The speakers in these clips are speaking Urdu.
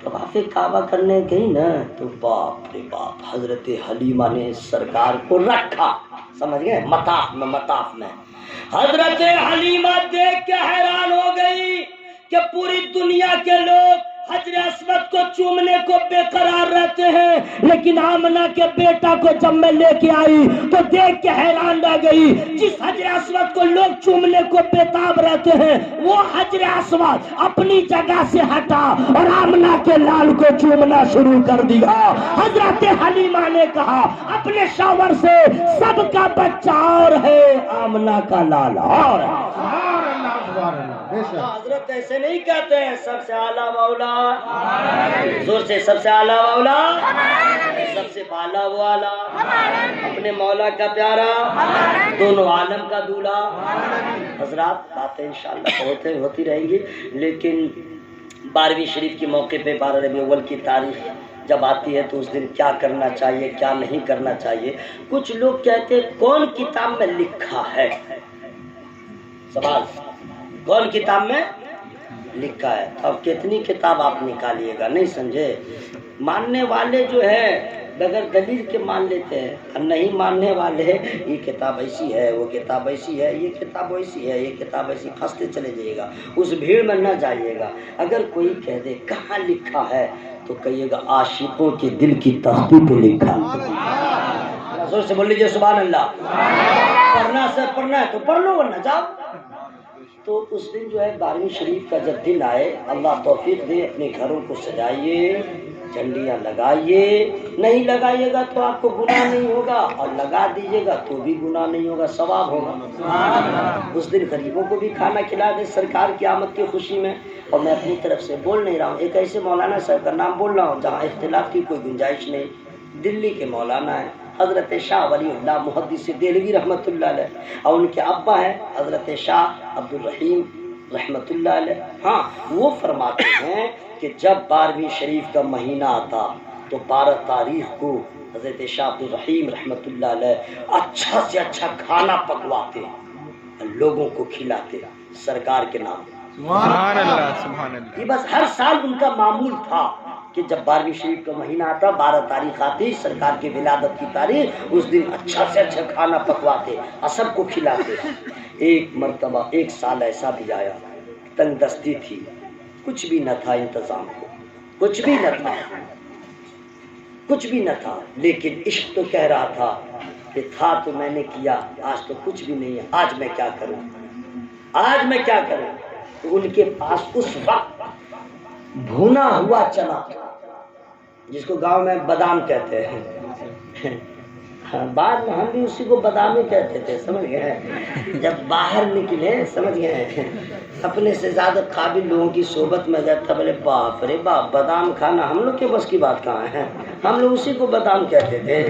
طواف کعبہ کرنے گئی نا تو باپ رے باپ حضرت حلیمہ نے سرکار کو رکھا، سمجھ گئے، مطاف میں حضرت حلیمہ دیکھ کے حیران ہو گئی کہ پوری دنیا کے لوگ حجر اسود کو چومنے کو بے قرار رہتے ہیں، لیکن آمنہ کے بیٹا کو جب میں لے کے آئی تو دیکھ کے حیران رہ گئی۔ جس حجر اسود کو لوگ چومنے کو بے تاب رہتے ہیں وہ حجر اسود اپنی جگہ سے ہٹا اور آمنہ کے لال کو چومنا شروع کر دیا۔ حضرت حلیمہ نے کہا اپنے شوہر سے سب کا بچہ اور ہے، آمنہ کا لال اور ہے۔ حضرت ایسے نہیں کہتے ہیں سب سے اعلیٰ مولا، زور سے سب سے اعلیٰ مولا، سب سے بالا وہ اعلیٰ، اپنے مولا کا پیارا، دونوں عالم کا دولہا۔ حضرات باتیں انشاءاللہ ہوتی رہیں گی، لیکن 12ویں شریف کے موقع پہ 12 ربیع الاول کی تاریخ جب آتی ہے تو اس دن کیا کرنا چاہیے کیا نہیں کرنا چاہیے، کچھ لوگ کہتے ہیں کون کتاب میں لکھا ہے، سوال کون کتاب میں لکھا ہے؟ اب کتنی کتاب آپ نکالیے گا، نہیں سمجھے؟ ماننے والے جو ہے بغیر دلیل کے مان لیتے ہیں، اور نہیں ماننے والے یہ کتاب ایسی ہے، وہ کتاب ایسی ہے، یہ کتاب ایسی ہے، یہ کتاب ایسی، پھنستے چلے جائیے گا، اس بھیڑ میں نہ جائیے گا۔ اگر کوئی کہہ دے کہاں لکھا ہے تو کہیے گا عاشقوں کے دل کی تختی پہ لکھا۔ زور سے بول لیجیے سبحان اللہ۔ پڑھنا ہے تو پڑھ لو، ورنہ جاؤ۔ تو اس دن جو ہے 12ویں شریف کا جب دن آئے، اللہ توفیق دے، اپنے گھروں کو سجائیے، جھنڈیاں لگائیے، نہیں لگائیے گا تو آپ کو گناہ نہیں ہوگا، اور لگا دیجیے گا تو بھی گناہ نہیں ہوگا، ثواب ہوگا۔ اس دن غریبوں کو بھی کھانا کھلا دے سرکار کی آمد کی خوشی میں۔ اور میں اپنی طرف سے بول نہیں رہا ہوں، ایک ایسے مولانا صاحب کا نام بول رہا ہوں جہاں اختلاف کی کوئی گنجائش نہیں، دلی کے مولانا ہیں حضرت شاہ ولی اللہ محدث دہلوی رحمۃ اللہ علیہ، اور ان کے ابا ہیں حضرت شاہ عبد الرحیم رحمۃ اللہ علیہ۔ ہاں وہ فرماتے ہیں کہ جب 12ویں شریف کا مہینہ آتا تو 12 تاریخ کو حضرت شاہ عبد الرحیم رحمۃ اللہ علیہ اچھا سے اچھا کھانا پکواتے اور لوگوں کو کھلاتے سرکار کے نام۔ سبحان اللہ سبحان اللہ۔ یہ بس ہر سال ان کا معمول تھا کہ جب 12ویں شریف کا مہینہ آتا، 12 تاریخ آتی سرکار کی ولادت کی تاریخ، اس دن اچھا سے اچھا کھانا پکواتے اور سب کو کھلاتے۔ ایک مرتبہ ایک سال ایسا بھی آیا، تنگ دستی تھی، کچھ بھی نہ تھا انتظام کو، کچھ بھی نہ تھا، لیکن عشق تو کہہ رہا تھا کہ تھا تو میں نے کیا، آج تو کچھ بھی نہیں ہے، آج میں کیا کروں۔ تو ان کے پاس اس وقت بھونا ہوا چنا، جس کو گاؤں میں بادام کہتے ہیں، بعد میں ہم بھی اسی کو بادام ہی کہتے تھے، سمجھ گئے؟ جب باہر نکلے سمجھ گئے، اپنے سے زیادہ قابل لوگوں کی صحبت میں گئے تب بولے باپ رے باپ، بادام کھانا ہم لوگ کے بس کی بات کہاں ہے، ہم لوگ اسی کو بادام کہتے تھے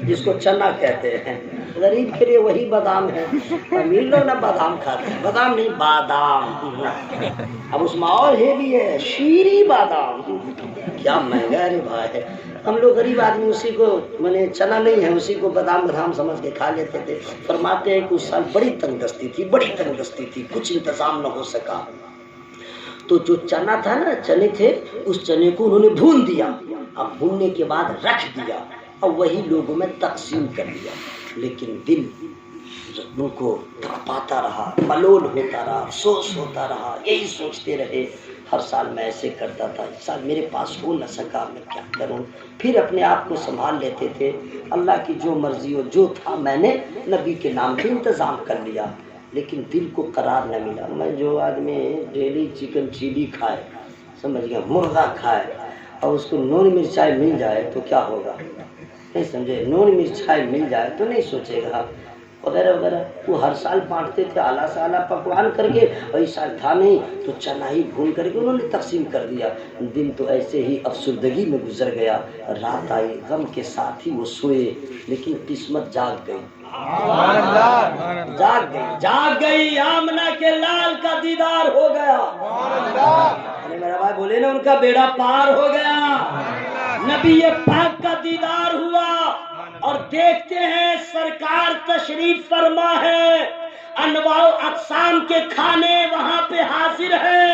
جس کو چنا کہتے ہیں۔ غریب کے لیے وہی بادام ہے، امیر لوگ نہ بادام کھاتے ہیں، بادام نہیں بادام۔ اب اس میں اور یہ بھی ہے شیریں بادام، کیا مہنگا ہے بھائی، ہم لوگ غریب آدمی اسی کو میں چنا نہیں ہے اسی کو بادام سمجھ کے کھا لیتے تھے۔ فرماتے ہیں کہ اس سال بڑی تنگ دستی تھی، کچھ انتظام نہ ہو سکا، تو جو چنا تھا نا، چنے تھے، اس چنے کو انہوں نے بھون دیا، اب بھوننے کے بعد رکھ دیا اور وہی لوگوں میں تقسیم کر دیا، لیکن دل ان کو تڑپاتا رہا، ملول ہوتا رہا، افسوس ہوتا رہا، یہی سوچتے رہے ہر سال میں ایسے کرتا تھا، اس سال میرے پاس ہو نہ سکا، میں کیا کروں؟ پھر اپنے آپ کو سنبھال لیتے تھے، اللہ کی جو مرضی ہو، جو تھا میں نے نبی کے نام پہ انتظام کر لیا، لیکن دل کو قرار نہ ملا۔ میں جو آدمی ڈیلی چکن چلی کھائے، سمجھ گیا، مرغا کھائے اور اس کو نون مرچائی مل جائے تو کیا ہوگا، نہیں سمجھے؟ نون مرچائی مل جائے تو نہیں سوچے گا وغیرہ وغیرہ۔ وہ ہر سال بانٹتے تھے اعلیٰ سے اعلیٰ پکوان کر کے، اور اس سال تھا نہیں تو چنا ہی بھون کر کے انہوں نے تقسیم کر دیا۔ دن تو ایسے ہی افسردگی میں گزر گیا، رات آئی، غم کے ساتھ ہی وہ سوئے، لیکن قسمت جاگ گئی، جاگ گئی، آمنہ کے لال کا دیدار ہو گیا۔ میرا بھائی بولے نا، ان کا بیڑا پار ہو گیا، نبی پاک کا دیدار ہوا، اور دیکھتے ہیں سرکار تشریف فرما ہے، انواع و اقسام کے کھانے وہاں پہ حاضر ہیں،